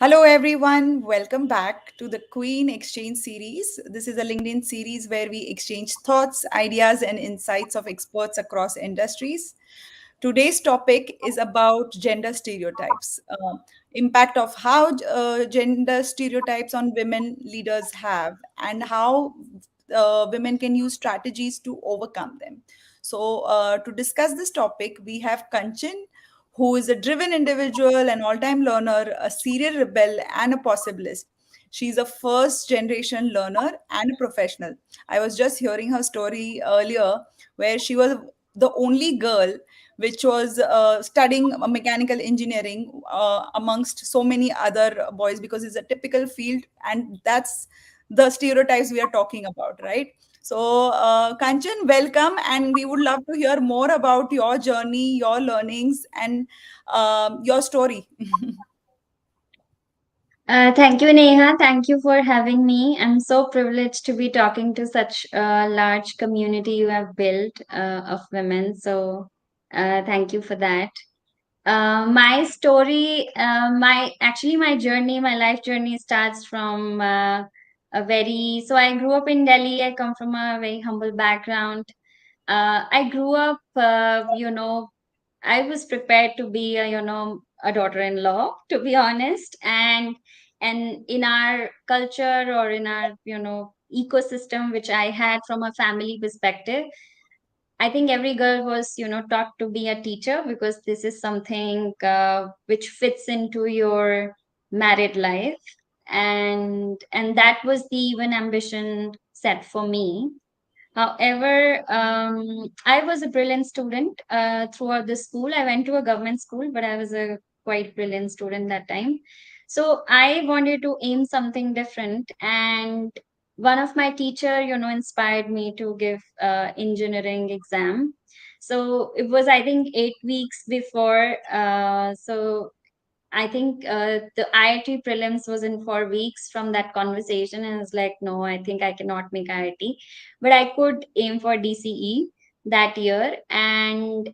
Hello, everyone. Welcome back to the Queen Exchange series. This is a LinkedIn series where we exchange thoughts, ideas, and insights of experts across industries. Today's topic is about gender stereotypes, impact of how gender stereotypes on women leaders have, and how women can use strategies to overcome them. So, to discuss this topic, we have Kanchan, who is a driven individual, an all-time learner, a serial rebel, and a possibilist. She's a first generation learner and a professional. I was just hearing her story earlier where she was the only girl which was studying mechanical engineering amongst so many other boys, because it's a typical field, and that's the stereotypes we are talking about, right? So, Kanchan, welcome, and we would love to hear more about your journey, your learnings, and your story. Thank you, Neha. Thank you for having me. I'm so privileged to be talking to such a large community you have built of women. So, thank you for that. My story, my journey, my life journey starts from a very. So I grew up in Delhi. I come from a very humble background. I grew up, I was prepared to be a daughter-in-law, to be honest. And in our culture, or in our ecosystem which I had from a family perspective, I think every girl was taught to be a teacher, because this is something which fits into your married life. And that was the even ambition set for me. However, I was a brilliant student throughout the school. I went to a government school, but I was a quite brilliant student that time. So I wanted to aim something different, and one of my teacher, inspired me to give engineering exam. So it was, I think, 8 weeks before. So I think the IIT prelims was in 4 weeks from that conversation, and I was like, no, I think I cannot make IIT, but I could aim for DCE that year, and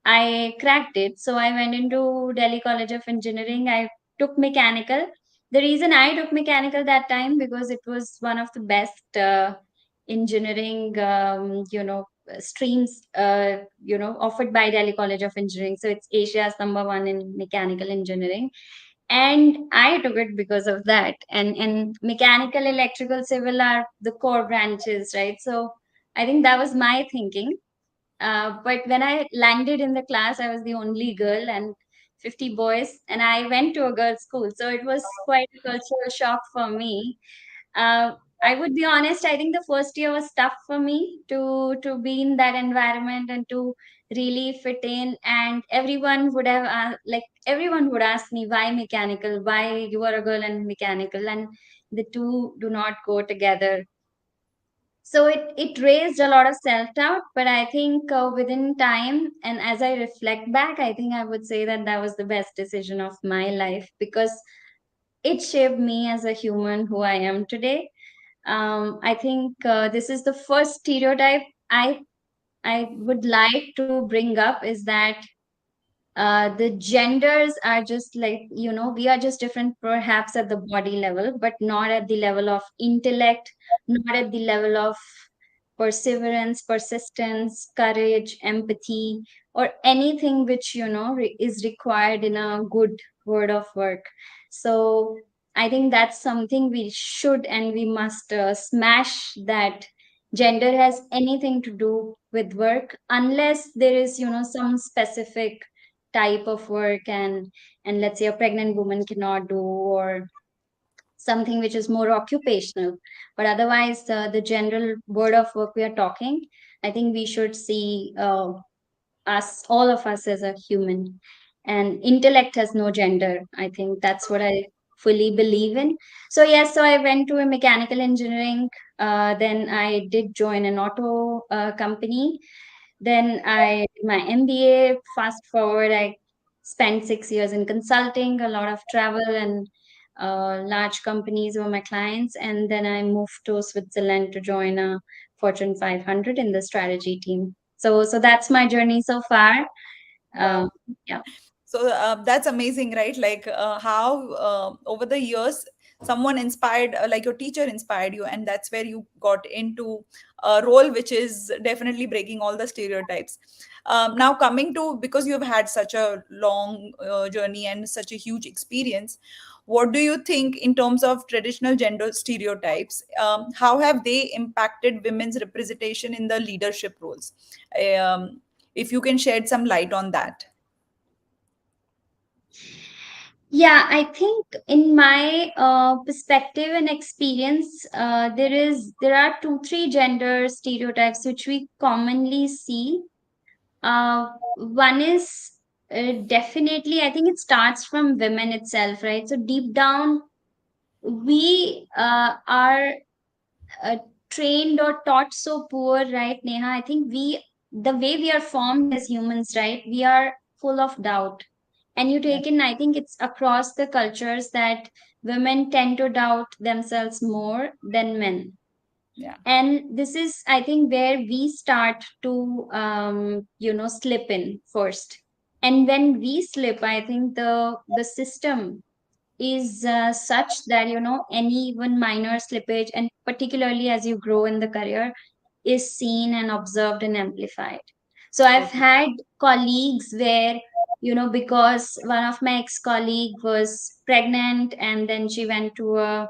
I cracked it. So I went into Delhi College of Engineering. I took mechanical. The reason I took mechanical that time, because it was one of the best engineering, streams, offered by Delhi College of Engineering. So it's Asia's number one in mechanical engineering, and I took it because of that. And mechanical, electrical, civil are the core branches, right? So I think that was my thinking. But when I landed in the class, I was the only girl and 50 boys, and I went to a girls' school. So it was quite a cultural shock for me. Uh, I would be honest, I think the first year was tough for me to be in that environment and to really fit in. And everyone would have everyone would ask me, why mechanical? Why you are a girl and mechanical? And the two do not go together. So it raised a lot of self doubt, but I think within time, and as I reflect back, I think I would say that that was the best decision of my life, because it shaped me as a human who I am today. I think this is the first stereotype I would like to bring up, is that the genders are just like, we are just different perhaps at the body level, but not at the level of intellect, not at the level of perseverance, persistence, courage, empathy, or anything which is required in a good word of work. So I think that's something we should and we must smash, that gender has anything to do with work, unless there is some specific type of work, and let's say a pregnant woman cannot do, or something which is more occupational. But otherwise, the general word of work we are talking, I think we should see us, all of us, as a human. And intellect has no gender. I think that's what I fully believe in. So yes, so I went to a mechanical engineering. Then I did join an auto company. Then I did my MBA. Fast forward, I spent 6 years in consulting, a lot of travel, and large companies were my clients. And then I moved to Switzerland to join a Fortune 500 in the strategy team. So that's my journey so far. Wow. Um, yeah. So that's amazing, right? Like how over the years someone inspired, like your teacher inspired you, and that's where you got into a role which is definitely breaking all the stereotypes. Now coming to, because you've had such a long journey and such a huge experience, what do you think in terms of traditional gender stereotypes? How have they impacted women's representation in the leadership roles? If you can shed some light on that. Yeah, I think in my perspective and experience, there are two, three gender stereotypes which we commonly see. One is definitely, I think it starts from women itself, right? So deep down, we are uh, trained or taught so poor, right, Neha? I think the way we are formed as humans, right? We are full of doubt. And you Yeah. take in, I think it's across the cultures that women tend to doubt themselves more than men. Yeah. And this is, I think, where we start to, slip in first. And when we slip, I think the system is such that any even minor slippage, and particularly as you grow in the career, is seen and observed and amplified. So I've Totally. had colleagues where, because one of my ex-colleague was pregnant, and then she went for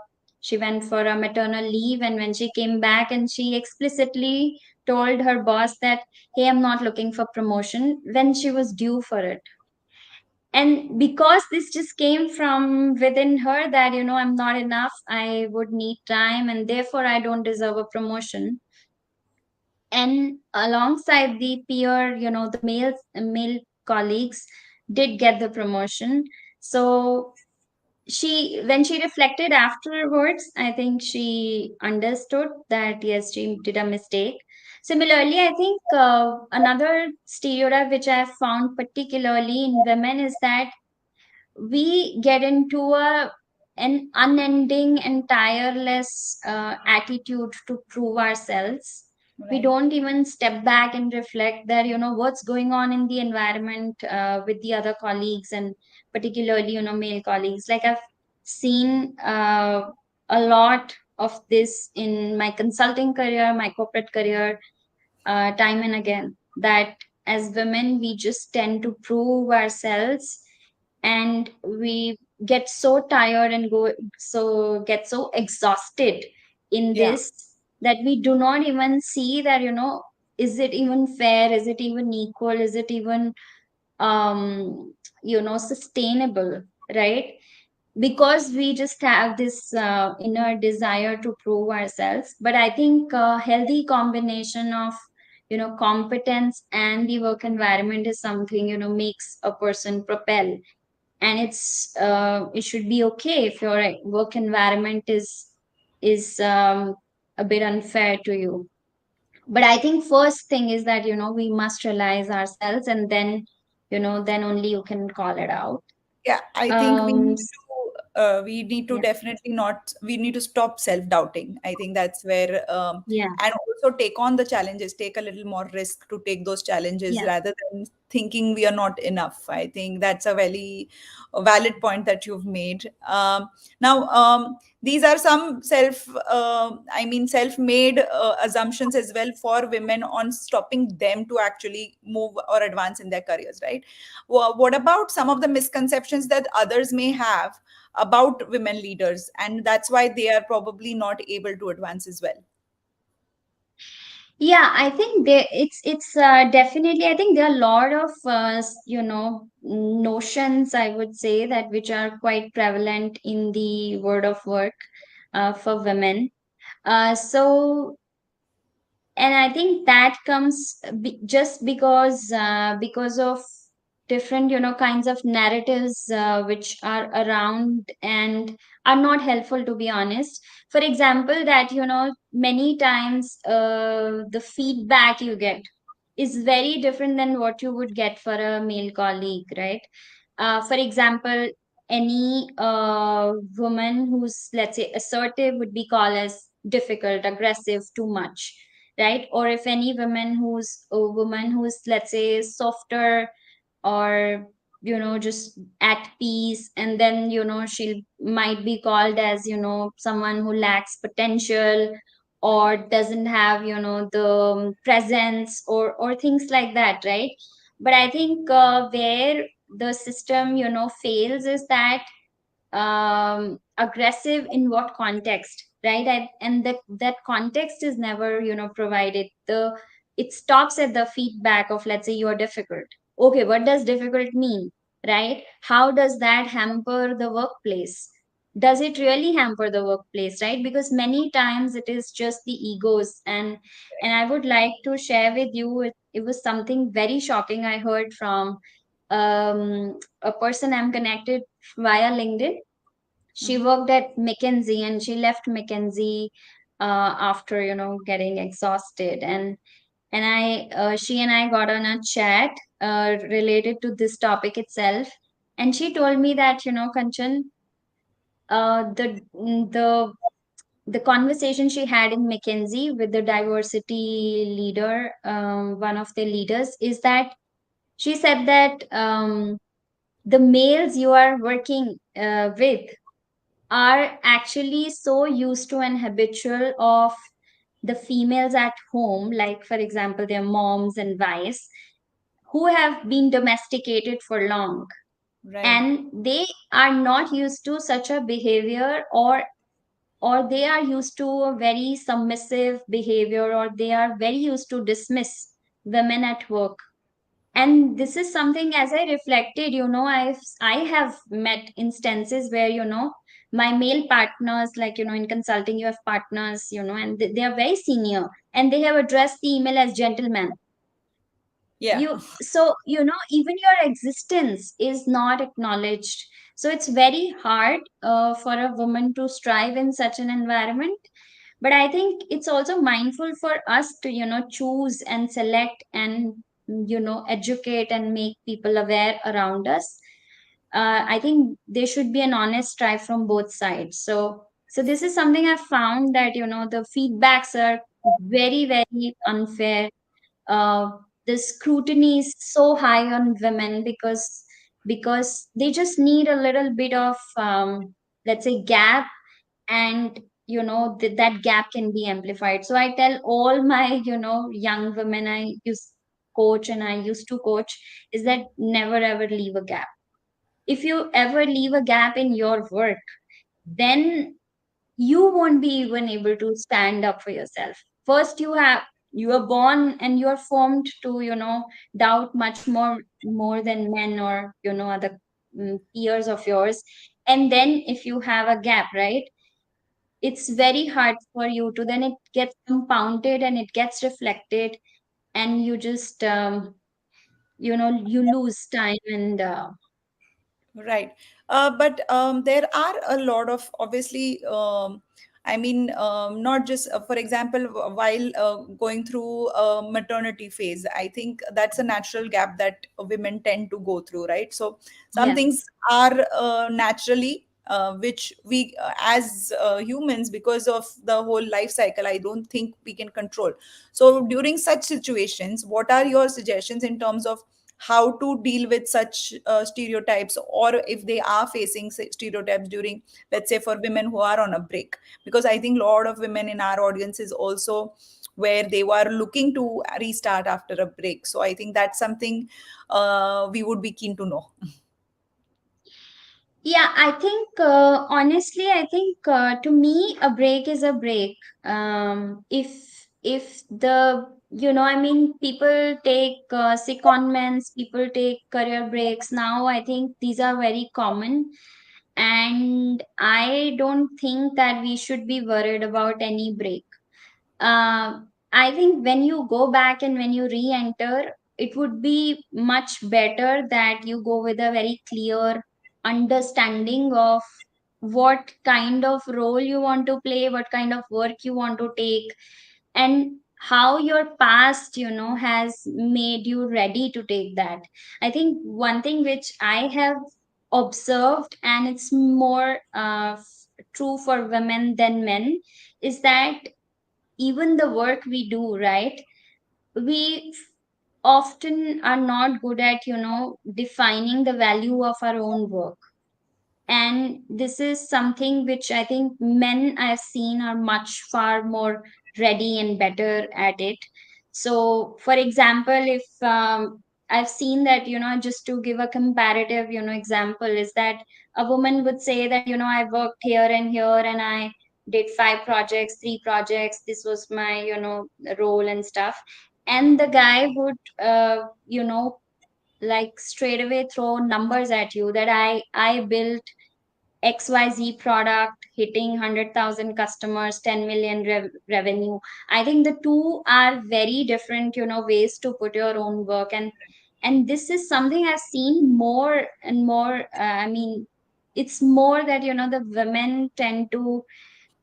a maternal leave, and when she came back and she explicitly told her boss that, hey, I'm not looking for promotion, when she was due for it. And because this just came from within her that, I'm not enough, I would need time, and therefore I don't deserve a promotion. And alongside the peer, the male colleagues did get the promotion. So she when she reflected afterwards, I think she understood that yes, she did a mistake. Similarly, I think another stereotype which I have found particularly in women is that we get into an unending and tireless attitude to prove ourselves. We Right. don't even step back and reflect that, what's going on in the environment with the other colleagues, and particularly, male colleagues. Like I've seen a lot of this in my consulting career, my corporate career, time and again, that as women we just tend to prove ourselves, and we get so tired and get so exhausted in Yeah. this, that we do not even see that, is it even fair, is it even equal, is it even sustainable, right? Because we just have this inner desire to prove ourselves. But I think a healthy combination of competence and the work environment is something makes a person propel. And it should be okay if your work environment is a bit unfair to you. But I think first thing is that we must realize ourselves, and then only you can call it out. Yeah, I think um we need to yeah, definitely not, we need to stop self-doubting. I think that's where yeah, and also take on the challenges, take a little more risk to take those challenges yeah. rather than thinking we are not enough. I think that's a very valid point that you've made. Now these are some I mean self-made assumptions as well for women on stopping them to actually move or advance in their careers, right? What about some of the misconceptions that others may have about women leaders, and that's why they are probably not able to advance as well? Yeah, I think it's definitely, I think there are a lot of notions, I would say, that which are quite prevalent in the world of work for women. So, and I think that comes just because of different kinds of narratives which are around and are not helpful, to be honest. For example, that many times the feedback you get is very different than what you would get for a male colleague, right? For example, any woman who's, let's say, assertive would be called as difficult, aggressive, too much, right? Or if any woman who's, let's say, softer or just at peace, and then she might be called as someone who lacks potential or doesn't have the presence or things like that, right? But I think where the system fails is that aggressive in what context, right? And that context is never provided. It stops at the feedback of, let's say, you're difficult. Okay, what does difficult mean, right? How does that hamper the workplace? Does it really hamper the workplace, right? Because many times it is just the egos. And I would like to share with you, it was something very shocking I heard from a person I'm connected via LinkedIn. She Mhm. worked at McKinsey and she left McKinsey after getting exhausted. And she and I got on a chat related to this topic itself. And she told me that Kanchan, the the conversation she had in McKinsey with the diversity leader, one of the leaders, is that she said that the males you are working with are actually so used to and habitual of the females at home, like for example their moms and wives, who have been domesticated for long, Right. and they are not used to such a behavior, or they are used to a very submissive behavior, or they are very used to dismiss women at work. And this is something, as I reflected, I have met instances where my male partners, like in consulting you have partners, and they are very senior, and they have addressed the email as gentleman. Yeah. Even your existence is not acknowledged. So it's very hard for a woman to strive in such an environment. But I think it's also mindful for us to choose and select and educate and make people aware around us. I think there should be an honest strive from both sides. So this is something I found, that the feedbacks are very, very unfair. uh, the scrutiny is so high on women, because they just need a little bit of let's say gap. And that gap can be amplified. So I tell all my young women I used to coach, is that never ever leave a gap. If you ever leave a gap in your work, then you won't be even able to stand up for yourself. First, you are born and you are formed to doubt much more than men, or other peers of yours. And then if you have a gap, right, it's very hard for you to, then it gets compounded and it gets reflected, and you just you lose time. And Right. But there are a lot of, obviously, not just, for example, while going through a maternity phase, I think that's a natural gap that women tend to go through, right? So some things yes. are naturally, which we, as humans, because of the whole life cycle, I don't think we can control. So during such situations, what are your suggestions in terms of how to deal with such stereotypes, or if they are facing stereotypes during, let's say, for women who are on a break? Because I think a lot of women in our audience is also where they were looking to restart after a break. So I think that's something we would be keen to know. Yeah, I think honestly, I think to me, a break is a break. If the I mean, people take secondments, people take career breaks now. I think these are very common, and I don't think that we should be worried about any break. I think when you go back and when you re-enter, it would be much better that you go with a very clear understanding of what kind of role you want to play, what kind of work you want to take, and how your past, has made you ready to take that. I think one thing which I have observed, and it's more true for women than men, is that even the work we do, right, we often are not good at, defining the value of our own work. And this is something which I think men I've seen are much far more ready and better at it. So for example, if I've seen that, just to give a comparative, example, is that a woman would say that, I worked here and here, and I did 5 projects, 3 projects, this was my, role and stuff. And the guy would like straight away throw numbers at you that I built XYZ product hitting 100,000 customers, 10 million revenue. I think the two are very different, ways to put your own work. And this is something I've seen more and more. I mean, it's more that, the women tend to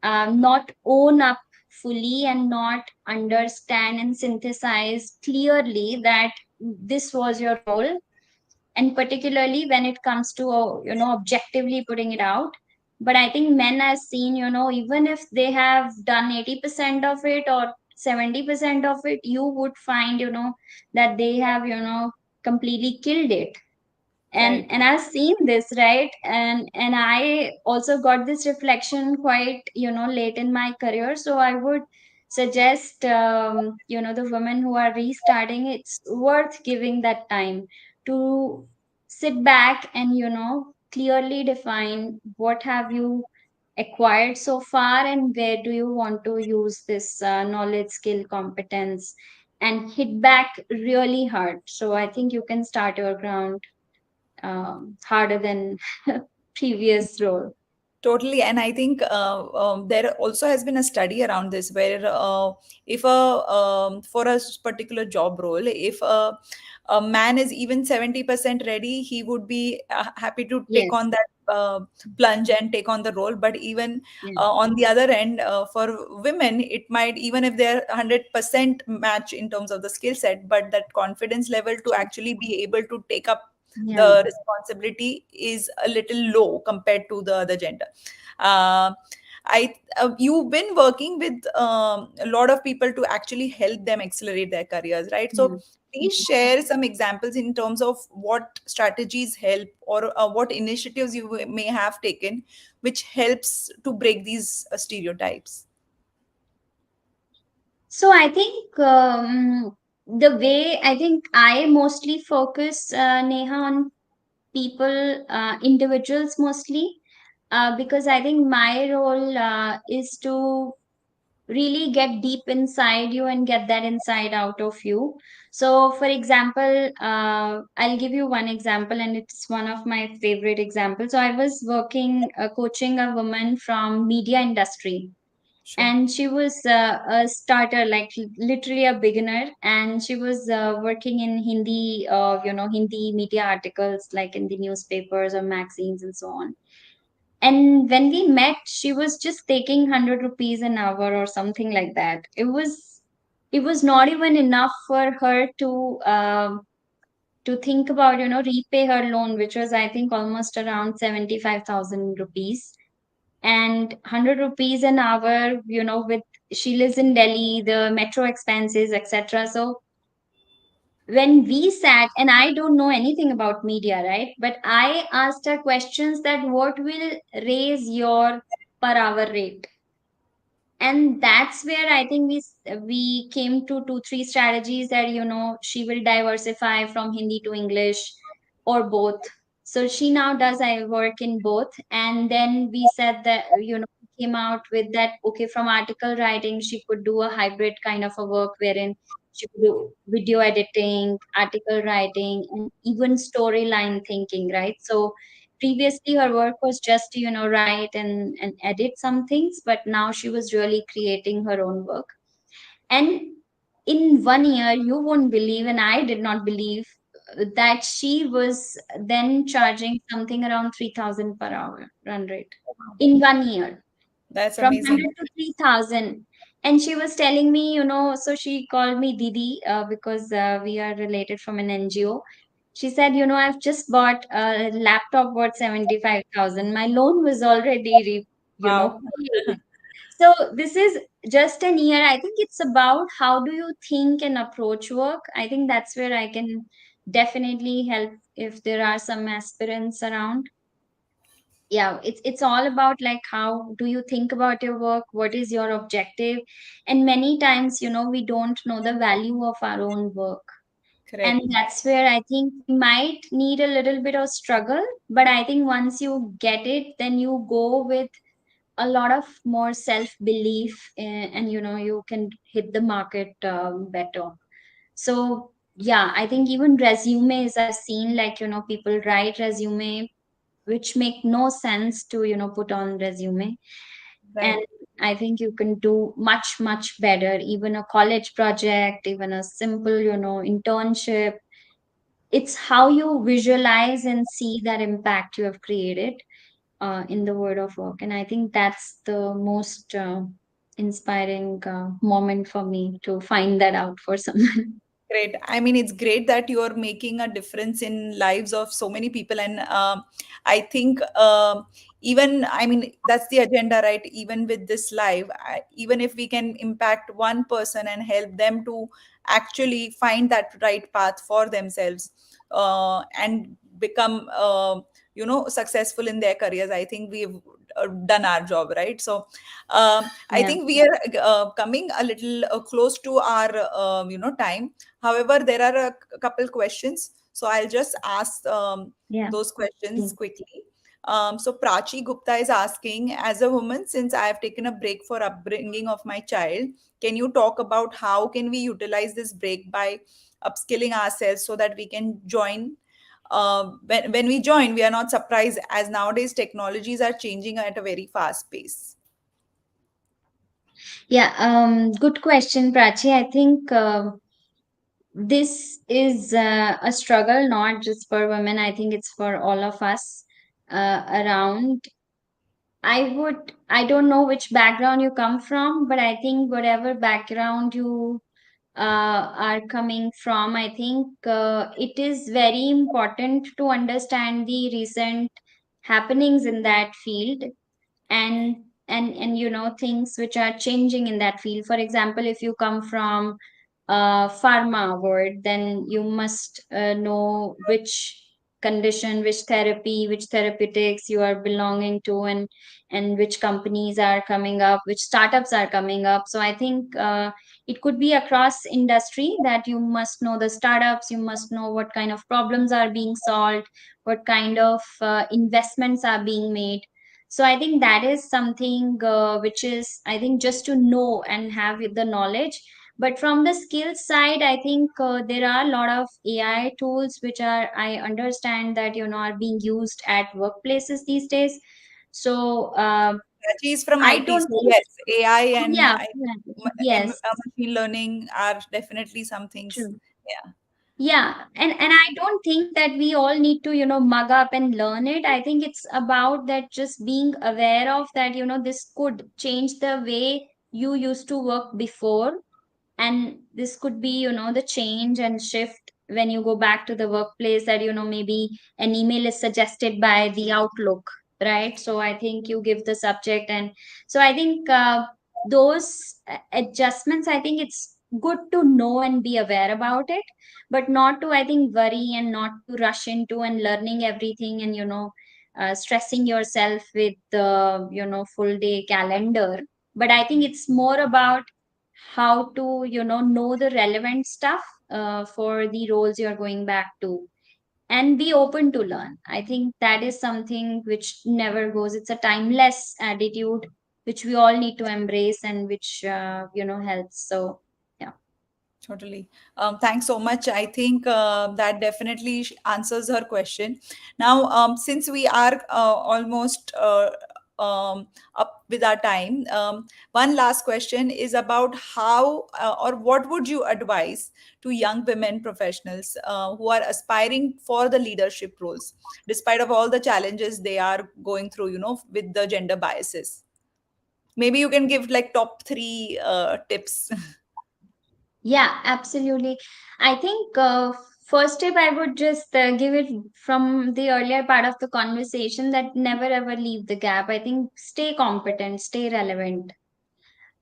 not own up fully and not understand and synthesize clearly that this was your role, and particularly when it comes to objectively putting it out. But I think men are seen, even if they have done 80% of it or 70% of it, you would find, that they have, completely killed it. and Right. and I've seen this, right? And I also got this reflection quite, late in my career. So I would suggest, the women who are restarting, it's worth giving that time to sit back and, clearly define what have you acquired so far, and where do you want to use this knowledge, skill, competence, and hit back really hard. So I think you can start your ground harder than previous role. Totally, and I think there also has been a study around this where if for a particular job role, if a man is even 70% ready, he would be happy to take on Yes. that plunge and take on the role. But even Yeah. on the other end, for women, it might, even if they're 100% match in terms of the skill set, but that confidence level to True. actually be able to take up Yeah. the responsibility is a little low compared to the other gender. uh, you've been working with a lot of people to actually help them accelerate their careers, right? So Yeah. please share some examples in terms of what strategies help, or what initiatives you may have taken which helps to break these stereotypes. So I think the way I think I mostly focus, Neha, on people, individuals mostly, because I think my role is to really get deep inside you and get that inside out of you. So for example, I'll give you one example, and it's one of my favorite examples. So I was working, coaching a woman from media industry, Sure. and she was a starter, like literally a beginner, and she was working in Hindi, Hindi media articles, like in the newspapers or magazines and so on. And when we met, she was just taking 100 rupees an hour or something like that. It was not even enough for her to think about, repay her loan, which was, I think, almost around 75,000 rupees. And 100 rupees an hour, with, she lives in Delhi, the metro expenses, etc. So when we sat, and I don't know anything about media, right? But I asked her questions that what will raise your per hour rate. And that's where I think we came to 2 3 strategies that, she will diversify from Hindi to English, or both. So she now does I work in both. And then we said that, came out with that, okay, from article writing she could do a hybrid kind of a work, wherein she could do video editing, article writing, and even storyline thinking, right? So previously her work was just to, write and edit some things, but now she was really creating her own work. And in 1 year, you won't believe, and I did not believe, that she was then charging something around 3,000 per hour run rate in 1 year, That's from amazing. 100 to 3,000. And she was telling me, so she called me Didi, because we are related from an NGO. She said, I've just bought a laptop worth 75,000. My loan was already, Wow. paid. So this is just an year. I think it's about how do you think and approach work. I think that's where I can definitely help if there are some aspirants around. Yeah, it's all about like how do you think about your work, what is your objective, and many times we don't know the value of our own work, and Correct. that's where I think we might need a little bit of struggle, but I think once you get it, then you go with a lot of more self belief, and you can hit the market better. So yeah, I think even resumes I've seen, like people write resume which make no sense to put on resume, and Right. I think you can do much better, even a college project, even a simple internship. It's how you visualize and see that impact you have created in the world of work, and I think that's the most inspiring moment for me to find that out for someone. Great. I mean, it's great that you're making a difference in lives of so many people. And I think even, I mean, that's the agenda, right? Even with this live, even if we can impact one person and help them to actually find that right path for themselves and become, successful in their careers, I think we've done our job, right? So I Yeah, think we are coming a little close to our, time. However, there are a couple questions, so I'll just ask yeah. those questions Mm. quickly. So Prachi Gupta is asking, as a woman, since I have taken a break for upbringing of my child, can you talk about how can we utilize this break by upskilling ourselves so that we can join? When we join, we are not surprised as nowadays technologies are changing at a very fast pace. Yeah, good question, Prachi. I think this is a struggle not just for women. I think it's for all of us around. I don't know which background you come from, but I think whatever background you are coming from, I think it is very important to understand the recent happenings in that field, and things which are changing in that field. For example, if you come from pharma world, then you must know which condition, which therapy, which therapeutics you are belonging to, and which companies are coming up, which startups are coming up. So I think it could be across industry that you must know the startups, you must know what kind of problems are being solved, what kind of investments are being made. So I think that is something which is, I think, just to know and have the knowledge. But from the skills side, I think there are a lot of AI tools which are, I understand that are being used at workplaces these days. So Prachi is from I IT, don't so think, yes, AI and yeah, yes, machine learning are definitely some things. true. Yeah, Yeah, and I don't think that we all need to mug up and learn it. I think it's about that, just being aware of that, this could change the way you used to work before, and this could be the change and shift when you go back to the workplace, that maybe an email is suggested by the Outlook, right? So I think you give the subject, and so I think those adjustments, I think it's good to know and be aware about it, but not to, I think, worry and not to rush into and learning everything, and stressing yourself with the full day calendar. But I think it's more about how to know the relevant stuff for the roles you're going back to, and be open to learn. I think that is something which never goes. It's a timeless attitude which we all need to embrace, and which helps. So yeah. totally. Thanks so much. I think that definitely answers her question. Now, since we are almost up with our time, one last question is about how or what would you advise to young women professionals who are aspiring for the leadership roles, despite of all the challenges they are going through, with the gender biases? Maybe you can give like top three tips. Yeah, absolutely. I think first tip I would just give it from the earlier part of the conversation, that never ever leave the gap. I think stay competent, stay relevant.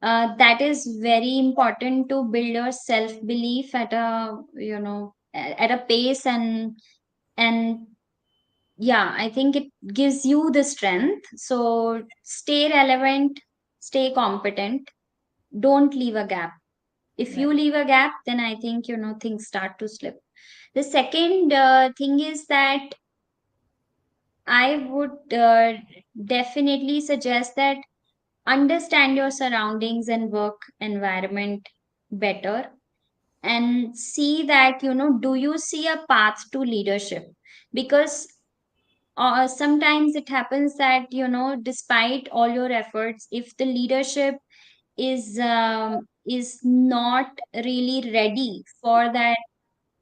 that is very important to build your self belief at a, at a pace. And yeah, I think it gives you the strength. So stay relevant, stay competent, don't leave a gap. If you Right. leave a gap, then I think, things start to slip. The second thing is that I would definitely suggest that understand your surroundings and work environment better, and see that, do you see a path to leadership? Because sometimes it happens that, despite all your efforts, if the leadership is not really ready for that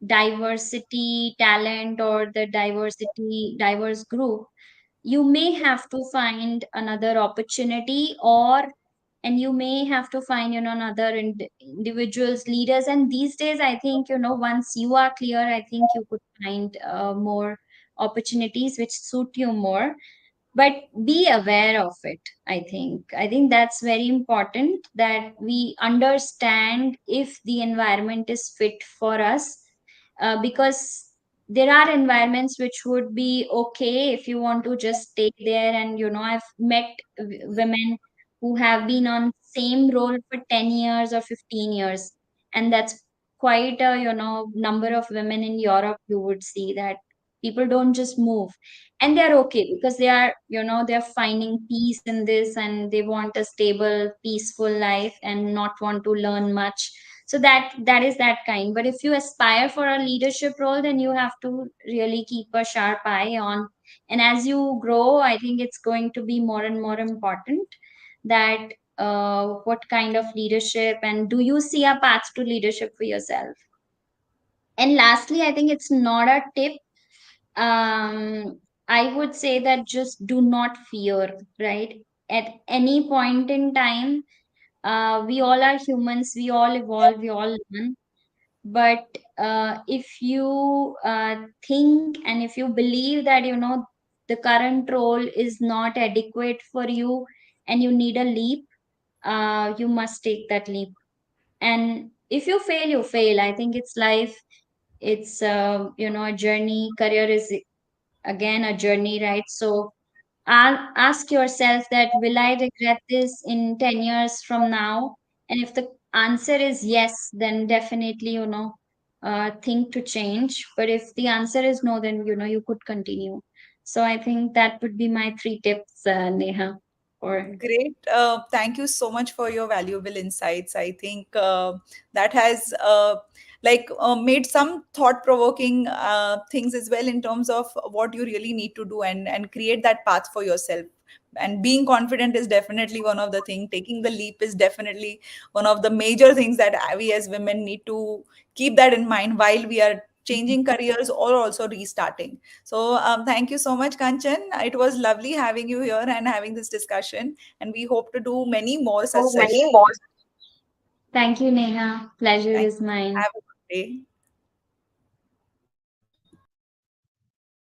diversity talent, or the diverse group, you may have to find another opportunity, or and you may have to find, another individuals leaders. And these days, I think, once you are clear, I think you could find more opportunities which suit you more. But be aware of it. I think that's very important, that we understand if the environment is fit for us. Because there are environments which would be okay if you want to just stay there. And I've met women who have been on same role for 10 years or 15 years, and that's quite a, number of women in Europe. You would see that people don't just move, and they're okay because they are, they're finding peace in this, and they want a stable peaceful life and not want to learn much. So that is that kind. But if you aspire for a leadership role, then you have to really keep a sharp eye on. And as you grow, I think it's going to be more and more important that what kind of leadership, and do you see a path to leadership for yourself? And lastly, I think it's not a tip. I would say that just do not fear, right? At any point in time, we all are humans, we all evolve, we all learn. But if you think, and if you believe that, the current role is not adequate for you, and you need a leap, you must take that leap. And if you fail, you fail. I think it's life. It's a journey. Career is again a journey, right? So ask yourself that, will I regret this in 10 years from now? And if the answer is yes, then definitely, think to change. But if the answer is no, then, you could continue. So I think that would be my three tips, Neha. Or Great. Thank you so much for your valuable insights. I think that has made some thought-provoking things as well in terms of what you really need to do and create that path for yourself. And being confident is definitely one of the things. Taking the leap is definitely one of the major things that we as women need to keep that in mind while we are changing careers or also restarting. So, thank you so much, Kanchan. It was lovely having you here and having this discussion. And we hope to do many more such oh, sessions. many more. Thank you, Neha. Pleasure Thank is you. mine. Have a good day.